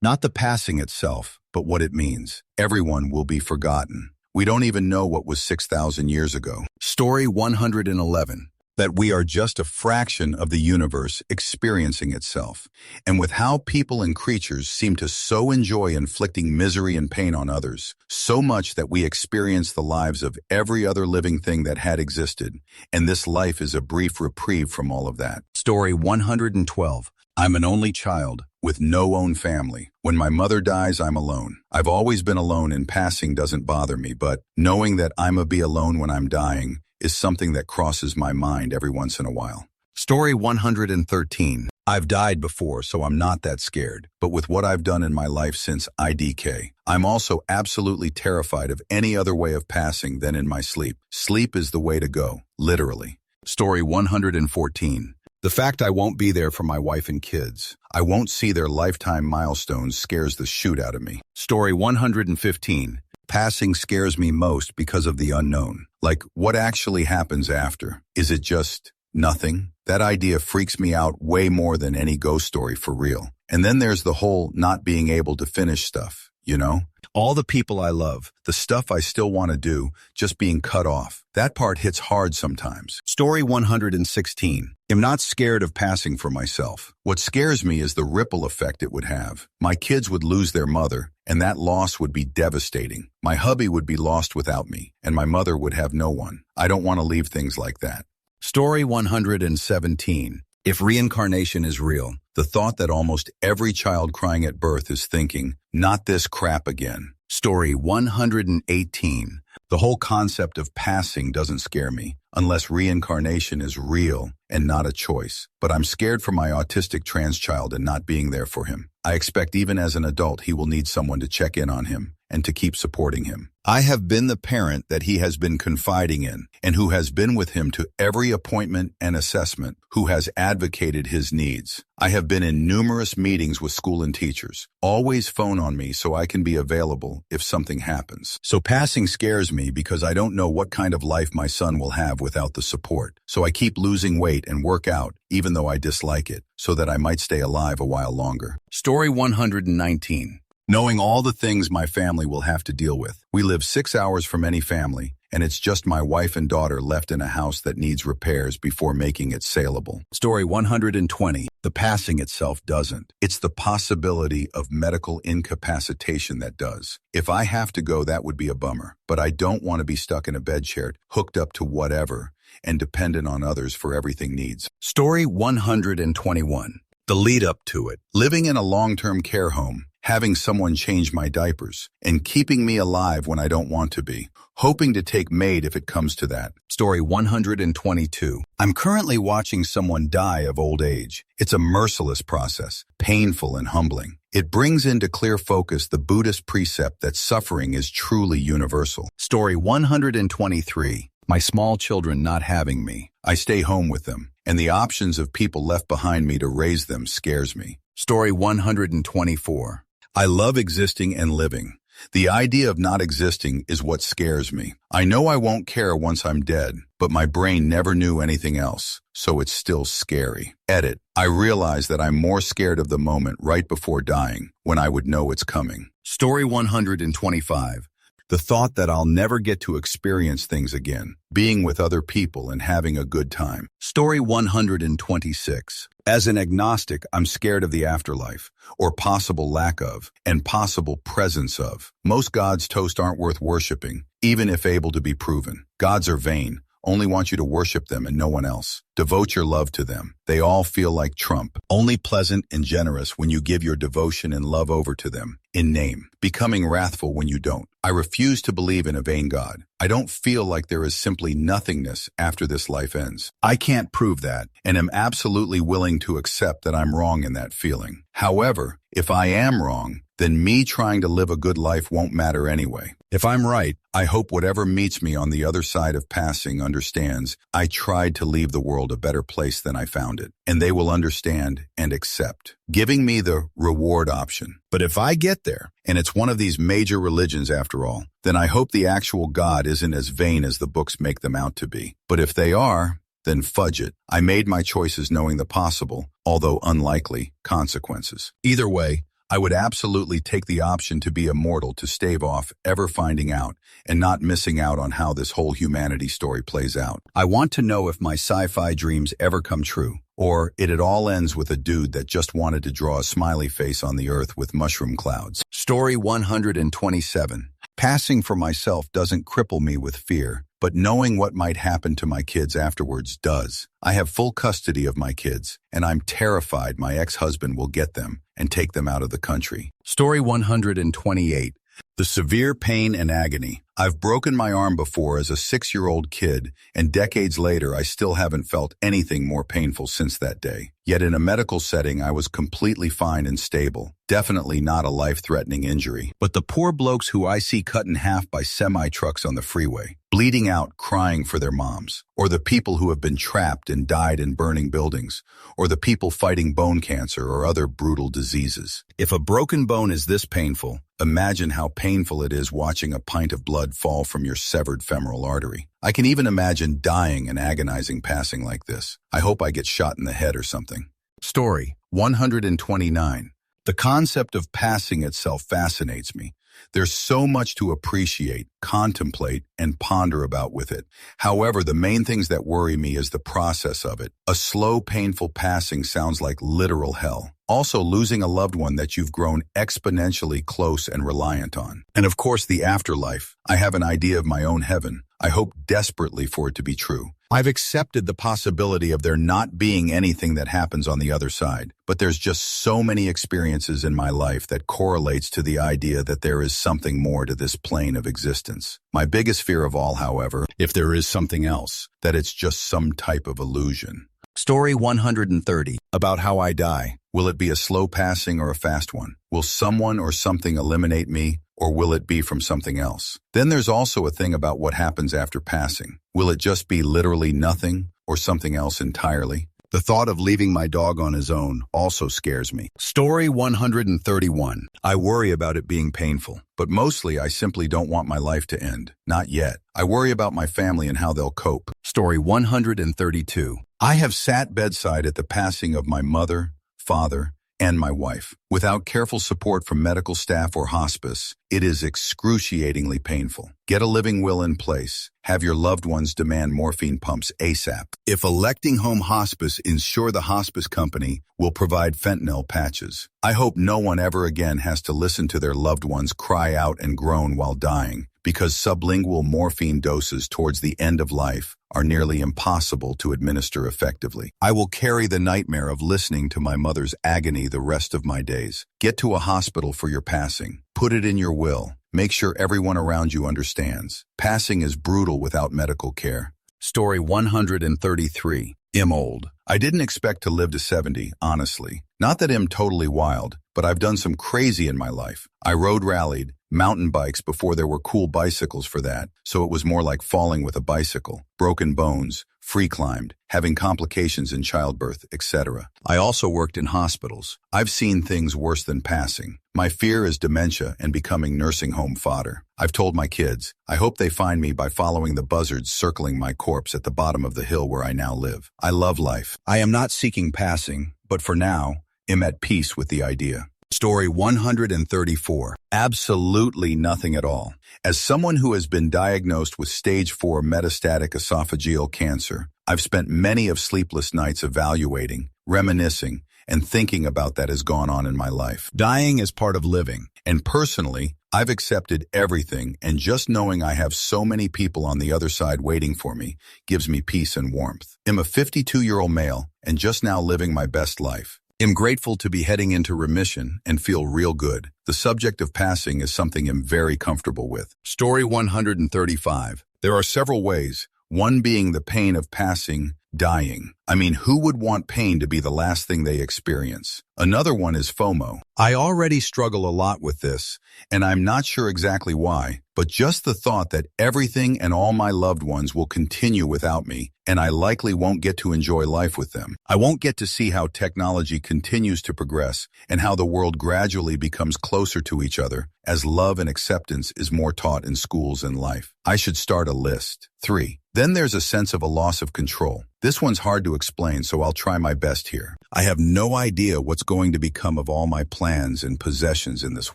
Not the passing itself, but what it means. Everyone will be forgotten. We don't even know what was 6,000 years ago. Story 111. that we are just a fraction of the universe experiencing itself. And with how people and creatures seem to so enjoy inflicting misery and pain on others, so much that we experience the lives of every other living thing that had existed, and this life is a brief reprieve from all of that. Story 112. I'm an only child with no own family. When my mother dies, I'm alone. I've always been alone, and passing doesn't bother me, but knowing that I'ma be alone when I'm dying is something that crosses my mind every once in a while. Story 113. I've died before, so I'm not that scared. But with what I've done in my life since IDK, I'm also absolutely terrified of any other way of passing than in my sleep. Sleep is the way to go, literally. Story 114. The fact I won't be there for my wife and kids, I won't see their lifetime milestones, scares the shoot out of me. Story 115. Passing scares me most because of the unknown. Like, what actually happens after? Is it just nothing? That idea freaks me out way more than any ghost story, for real. And then there's the whole not being able to finish stuff, you know? All the people I love, the stuff I still want to do, just being cut off. That part hits hard sometimes. Story 116. I'm not scared of passing for myself. What scares me is the ripple effect it would have. My kids would lose their mother, and that loss would be devastating. My hubby would be lost without me, and my mother would have no one. I don't want to leave things like that. Story 117. If reincarnation is real, the thought that almost every child crying at birth is thinking, not this crap again. Story 118. The whole concept of passing doesn't scare me, unless reincarnation is real and not a choice. But I'm scared for my autistic trans child and not being there for him. I expect even as an adult he will need someone to check in on him and to keep supporting him. I have been the parent that he has been confiding in and who has been with him to every appointment and assessment, who has advocated his needs. I have been in numerous meetings with school and teachers. Always phone on me so I can be available if something happens. So passing scares me because I don't know what kind of life my son will have without the support. So I keep losing weight and work out, even though I dislike it, so that I might stay alive a while longer. Story 119. Knowing all the things my family will have to deal with. We live 6 hours from any family, and it's just my wife and daughter left in a house that needs repairs before making it saleable. Story 120. The passing itself doesn't. It's the possibility of medical incapacitation that does. If I have to go, that would be a bummer. But I don't want to be stuck in a bed chair, hooked up to whatever, and dependent on others for everything needs. Story 121. The lead up to it. Living in a long-term care home, having someone change my diapers, and keeping me alive when I don't want to be. Hoping to take maid if it comes to that. Story 122. I'm currently watching someone die of old age. It's a merciless process, painful and humbling. It brings into clear focus the Buddhist precept that suffering is truly universal. Story 123. My small children not having me. I stay home with them, and the options of people left behind me to raise them scares me. Story 124. I love existing and living. The idea of not existing is what scares me. I know I won't care once I'm dead, but my brain never knew anything else, so it's still scary. Edit. I realize that I'm more scared of the moment right before dying, when I would know it's coming. Story 125. The thought that I'll never get to experience things again, being with other people and having a good time. Story 126. As an agnostic, I'm scared of the afterlife, or possible lack of, and possible presence of. Most gods toast aren't worth worshiping, even if able to be proven. Gods are vain, only want you to worship them and no one else. Devote your love to them. They all feel like Trump, only pleasant and generous when you give your devotion and love over to them, in name, becoming wrathful when you don't. I refuse to believe in a vain God. I don't feel like there is simply nothingness after this life ends. I can't prove that, and am absolutely willing to accept that I'm wrong in that feeling. However, if I am wrong, then me trying to live a good life won't matter anyway. If I'm right, I hope whatever meets me on the other side of passing understands I tried to leave the world a better place than I found it, and they will understand and accept, giving me the reward option. But if I get there, and it's one of these major religions after all, then I hope the actual God isn't as vain as the books make them out to be. But if they are, then fudge it. I made my choices knowing the possible, although unlikely, consequences. Either way, I would absolutely take the option to be immortal to stave off ever finding out and not missing out on how this whole humanity story plays out. I want to know if my sci-fi dreams ever come true, or it all ends with a dude that just wanted to draw a smiley face on the earth with mushroom clouds. Story 127. Passing for myself doesn't cripple me with fear, but knowing what might happen to my kids afterwards does. I have full custody of my kids, and I'm terrified my ex-husband will get them and take them out of the country. Story 128. The severe pain and agony. I've broken my arm before as a 6-year-old kid, and decades later I still haven't felt anything more painful since that day. Yet in a medical setting I was completely fine and stable. Definitely not a life-threatening injury. But the poor blokes who I see cut in half by semi-trucks on the freeway, bleeding out, crying for their moms, or the people who have been trapped and died in burning buildings, or the people fighting bone cancer or other brutal diseases. If a broken bone is this painful, imagine how painful it is watching a pint of blood fall from your severed femoral artery. I can even imagine dying and agonizing passing like this. I hope I get shot in the head or something. Story 129. The concept of passing itself fascinates me. There's so much to appreciate, contemplate, and ponder about with it. However, the main things that worry me is the process of it. A slow, painful passing sounds like literal hell. Also, losing a loved one that you've grown exponentially close and reliant on. And of course, the afterlife. I have an idea of my own heaven. I hope desperately for it to be true. I've accepted the possibility of there not being anything that happens on the other side, but there's just so many experiences in my life that correlates to the idea that there is something more to this plane of existence. My biggest fear of all, however, if there is something else, that it's just some type of illusion. Story 130. About how I die. Will it be a slow passing or a fast one? Will someone or something eliminate me, or will it be from something else? Then there's also a thing about what happens after passing. Will it just be literally nothing, or something else entirely? The thought of leaving my dog on his own also scares me. Story 131. I worry about it being painful, but mostly I simply don't want my life to end. Not yet. I worry about my family and how they'll cope. Story 132. I have sat bedside at the passing of my mother, father, and my wife. Without careful support from medical staff or hospice, it is excruciatingly painful. Get a living will in place. Have your loved ones demand morphine pumps ASAP. If electing home hospice, ensure the hospice company will provide fentanyl patches. I hope no one ever again has to listen to their loved ones cry out and groan while dying, because sublingual morphine doses towards the end of life are nearly impossible to administer effectively. I will carry the nightmare of listening to my mother's agony the rest of my days. Get to a hospital for your passing. Put it in your will. Make sure everyone around you understands. Passing is brutal without medical care. Story 133. I'm old. I didn't expect to live to 70, honestly. Not that I'm totally wild, but I've done some crazy in my life. I road rallied, mountain bikes before there were cool bicycles for that, so it was more like falling with a bicycle. Broken bones, free climbed, having complications in childbirth, etc. I also worked in hospitals. I've seen things worse than passing. My fear is dementia and becoming nursing home fodder. I've told my kids, I hope they find me by following the buzzards circling my corpse at the bottom of the hill where I now live. I love life. I am not seeking passing, but for now, am at peace with the idea. Story 134. Absolutely nothing at all. As someone who has been diagnosed with stage 4 metastatic esophageal cancer, I've spent many of sleepless nights evaluating, reminiscing, and thinking about that has gone on in my life. Dying is part of living, and personally, I've accepted everything, and just knowing I have so many people on the other side waiting for me gives me peace and warmth. I'm a 52-year-old male, and just now living my best life. I'm grateful to be heading into remission and feel real good. The subject of passing is something I'm very comfortable with. Story 135. There are several ways, one being the pain of passing, dying. I mean, who would want pain to be the last thing they experience? Another one is FOMO. I already struggle a lot with this, and I'm not sure exactly why, but just the thought that everything and all my loved ones will continue without me, and I likely won't get to enjoy life with them. I won't get to see how technology continues to progress and how the world gradually becomes closer to each other as love and acceptance is more taught in schools and life. I should start a list. 3. Then there's a sense of a loss of control. This one's hard to explain, so I'll try my best here. I have no idea what's going to become of all my plans and possessions in this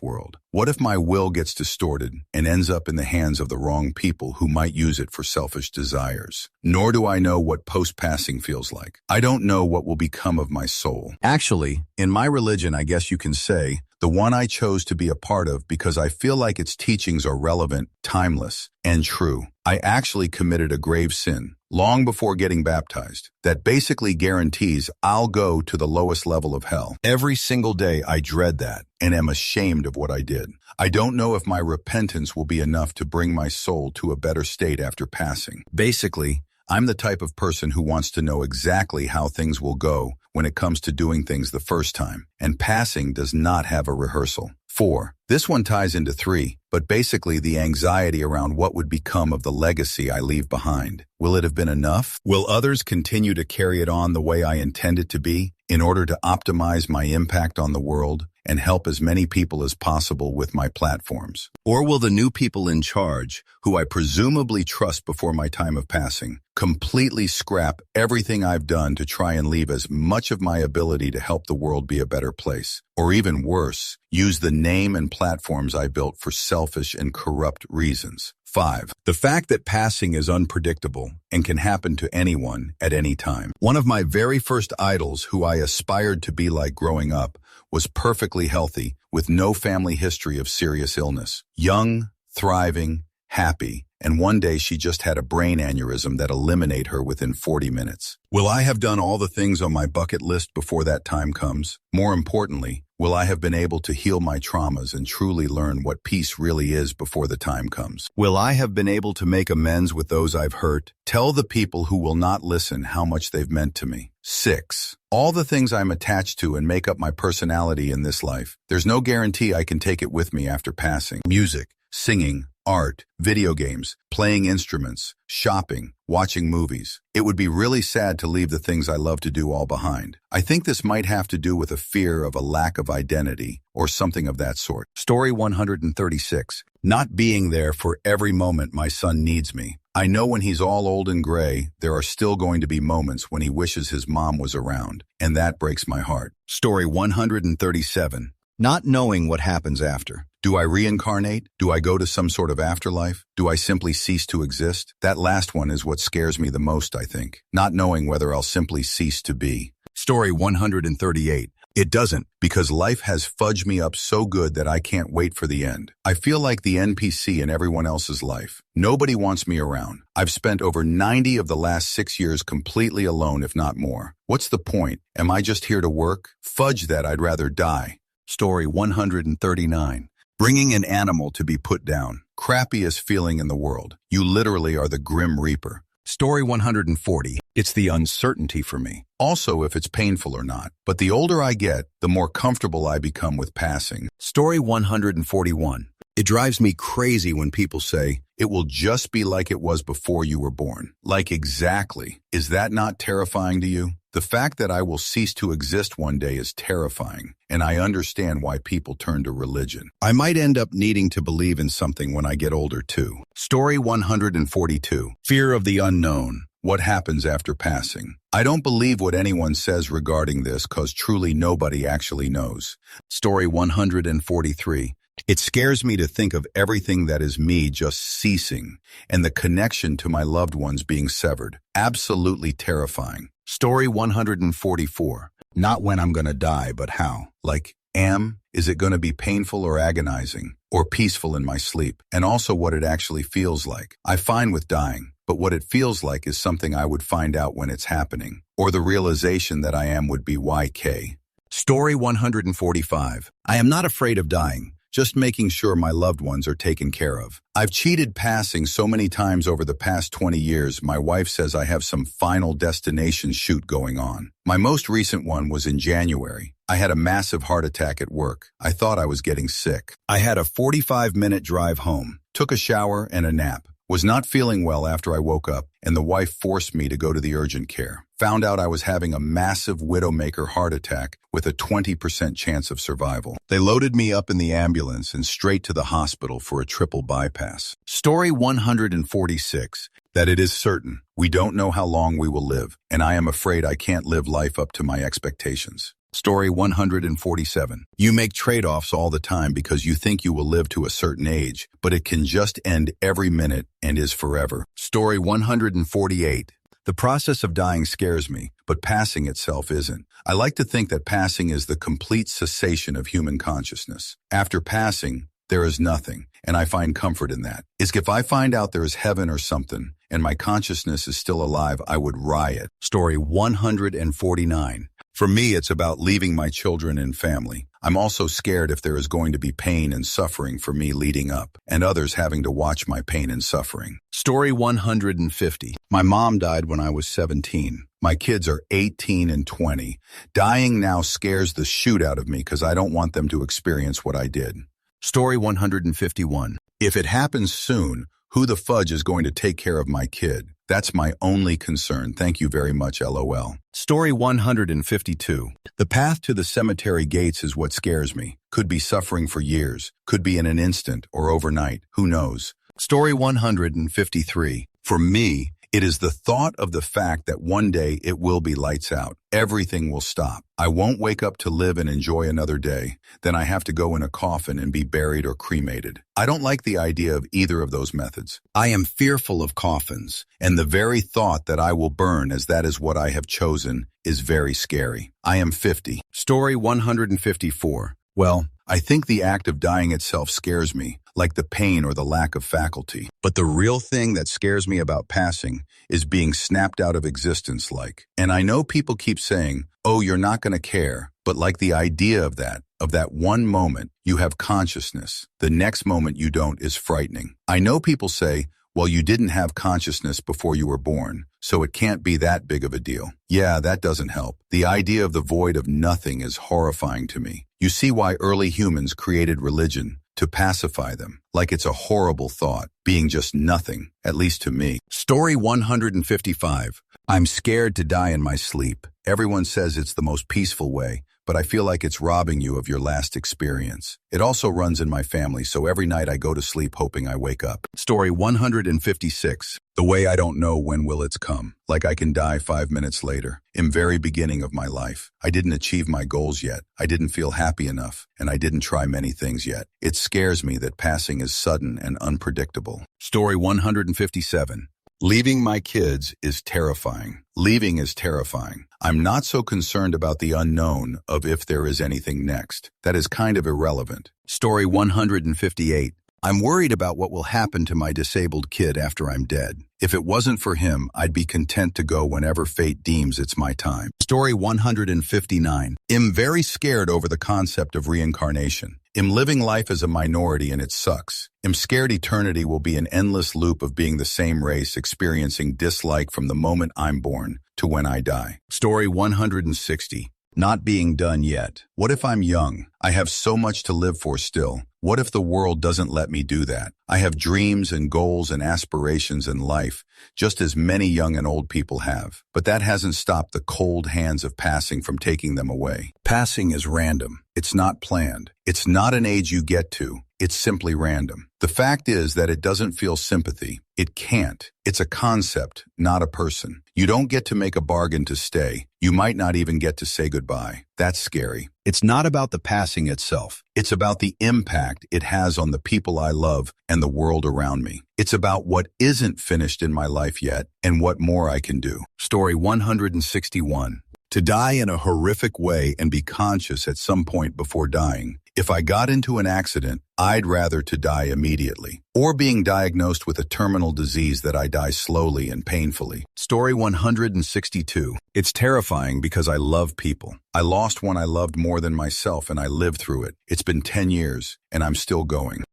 world. What if my will gets distorted and ends up in the hands of the wrong people who might use it for selfish desires? Nor do I know what post-passing feels like. I don't know what will become of my soul. Actually, in my religion, I guess you can say, the one I chose to be a part of because I feel like its teachings are relevant, timeless, and true. I actually committed a grave sin, long before getting baptized, that basically guarantees I'll go to the lowest level of hell. Every single day I dread that and am ashamed of what I did. I don't know if my repentance will be enough to bring my soul to a better state after passing. Basically, I'm the type of person who wants to know exactly how things will go when it comes to doing things the first time, and passing does not have a rehearsal. 4. This one ties into 3, but basically the anxiety around what would become of the legacy I leave behind. Will it have been enough? Will others continue to carry it on the way I intend it to be in order to optimize my impact on the world and help as many people as possible with my platforms? Or will the new people in charge, who I presumably trust before my time of passing, completely scrap everything I've done to try and leave as much of my ability to help the world be a better place? Or even worse, use the name and platforms I built for selfish and corrupt reasons? 5. The fact that passing is unpredictable and can happen to anyone at any time. One of my very first idols who I aspired to be like growing up was perfectly healthy with no family history of serious illness. Young, thriving, happy, and one day she just had a brain aneurysm that eliminated her within 40 minutes. Will I have done all the things on my bucket list before that time comes? More importantly, will I have been able to heal my traumas and truly learn what peace really is before the time comes? Will I have been able to make amends with those I've hurt? Tell the people who will not listen how much they've meant to me. 6. All the things I'm attached to and make up my personality in this life. There's no guarantee I can take it with me after passing. Music, singing, art, video games, playing instruments, shopping, watching movies. It would be really sad to leave the things I love to do all behind. I think this might have to do with a fear of a lack of identity or something of that sort. Story 136. Not being there for every moment my son needs me. I know when he's all old and gray, there are still going to be moments when he wishes his mom was around, and that breaks my heart. Story 137. Not knowing what happens after. Do I reincarnate? Do I go to some sort of afterlife? Do I simply cease to exist? That last one is what scares me the most, I think. Not knowing whether I'll simply cease to be. Story 138. It doesn't, because life has fudged me up so good that I can't wait for the end. I feel like the NPC in everyone else's life. Nobody wants me around. I've spent over 90 of the last 6 years completely alone, if not more. What's the point? Am I just here to work? Fudge that, I'd rather die. Story 139. Bringing an animal to be put down. Crappiest feeling in the world. You literally are the Grim Reaper. Story 140. It's the uncertainty for me. Also, if it's painful or not. But the older I get, the more comfortable I become with passing. Story 141. It drives me crazy when people say, it will just be like it was before you were born. Like exactly. Is that not terrifying to you? The fact that I will cease to exist one day is terrifying, and I understand why people turn to religion. I might end up needing to believe in something when I get older too. Story 142. Fear of the unknown. What happens after passing? I don't believe what anyone says regarding this because truly nobody actually knows. Story 143. It scares me to think of everything that is me just ceasing and the connection to my loved ones being severed. Absolutely terrifying. Story 144. Not when I'm gonna die, but how. Like, is it gonna be painful or agonizing or peaceful in my sleep? And also what it actually feels like. I'm fine with dying, but what it feels like is something I would find out when it's happening. Or the realization that I am would be YK. Story 145. I am not afraid of dying. Just making sure my loved ones are taken care of. I've cheated passing so many times over the past 20 years, my wife says I have some final destination shoot going on. My most recent one was in January. I had a massive heart attack at work. I thought I was getting sick. I had a 45-minute drive home, took a shower and a nap. Was not feeling well after I woke up, and the wife forced me to go to the urgent care. Found out I was having a massive widowmaker heart attack with a 20% chance of survival. They loaded me up in the ambulance and straight to the hospital for a triple bypass. Story 146. that it is certain we don't know how long we will live, and I am afraid I can't live life up to my expectations. Story 147. You make trade-offs all the time because you think you will live to a certain age, but it can just end every minute and is forever. Story 148. The process of dying scares me, but passing itself isn't. I like to think that passing is the complete cessation of human consciousness. After passing, there is nothing, and I find comfort in that. If I find out there is heaven or something, and my consciousness is still alive, I would riot. Story 149. For me, it's about leaving my children and family. I'm also scared if there is going to be pain and suffering for me leading up, and others having to watch my pain and suffering. Story 150. My mom died when I was 17. My kids are 18 and 20. Dying now scares the shoot out of me because I don't want them to experience what I did. Story 151. If it happens soon, who the fudge is going to take care of my kid? That's my only concern. Thank you very much, LOL. Story 152. The path to the cemetery gates is what scares me. Could be suffering for years, could be in an instant or overnight. Who knows? Story 153. For me, it is the thought of the fact that one day it will be lights out. Everything will stop. I won't wake up to live and enjoy another day. Then I have to go in a coffin and be buried or cremated. I don't like the idea of either of those methods. I am fearful of coffins, and the very thought that I will burn as that is what I have chosen is very scary. I am 50. Story 154. Well, I think the act of dying itself scares me, like the pain or the lack of faculty. But the real thing that scares me about passing is being snapped out of existence And I know people keep saying, oh, you're not going to care. But like the idea of that one moment, you have consciousness. The next moment you don't is frightening. I know people say, well, you didn't have consciousness before you were born, so it can't be that big of a deal. Yeah, that doesn't help. The idea of the void of nothing is horrifying to me. You see why early humans created religion, to pacify them. Like it's a horrible thought, being just nothing, at least to me. Story 155. I'm scared to die in my sleep. Everyone says it's the most peaceful way, but I feel like it's robbing you of your last experience. It also runs in my family, so every night I go to sleep hoping I wake up. Story 156. The way I don't know when will it's come. Like I can die 5 minutes later. In very beginning of my life. I didn't achieve my goals yet. I didn't feel happy enough, and I didn't try many things yet. It scares me that passing is sudden and unpredictable. Story 157. Leaving my kids is terrifying. Leaving is terrifying. I'm not so concerned about the unknown of if there is anything next. That is kind of irrelevant. Story 158. I'm worried about what will happen to my disabled kid after I'm dead. If it wasn't for him, I'd be content to go whenever fate deems it's my time. Story 159. I'm very scared over the concept of reincarnation. I'm living life as a minority and it sucks. I'm scared eternity will be an endless loop of being the same race, experiencing dislike from the moment I'm born to when I die. Story 160. Not being done yet. What if I'm young? I have so much to live for still. What if the world doesn't let me do that? I have dreams and goals and aspirations in life, just as many young and old people have. But that hasn't stopped the cold hands of passing from taking them away. Passing is random. It's not planned. It's not an age you get to. It's simply random. The fact is that it doesn't feel sympathy. It can't. It's a concept, not a person. You don't get to make a bargain to stay. You might not even get to say goodbye. That's scary. It's not about the passing itself. It's about the impact it has on the people I love and the world around me. It's about what isn't finished in my life yet and what more I can do. Story 161. To die in a horrific way and be conscious at some point before dying. If I got into an accident, I'd rather to die immediately. Or being diagnosed with a terminal disease that I die slowly and painfully. Story 162. It's terrifying because I love people. I lost one I loved more than myself and I lived through it. It's been 10 years and I'm still going.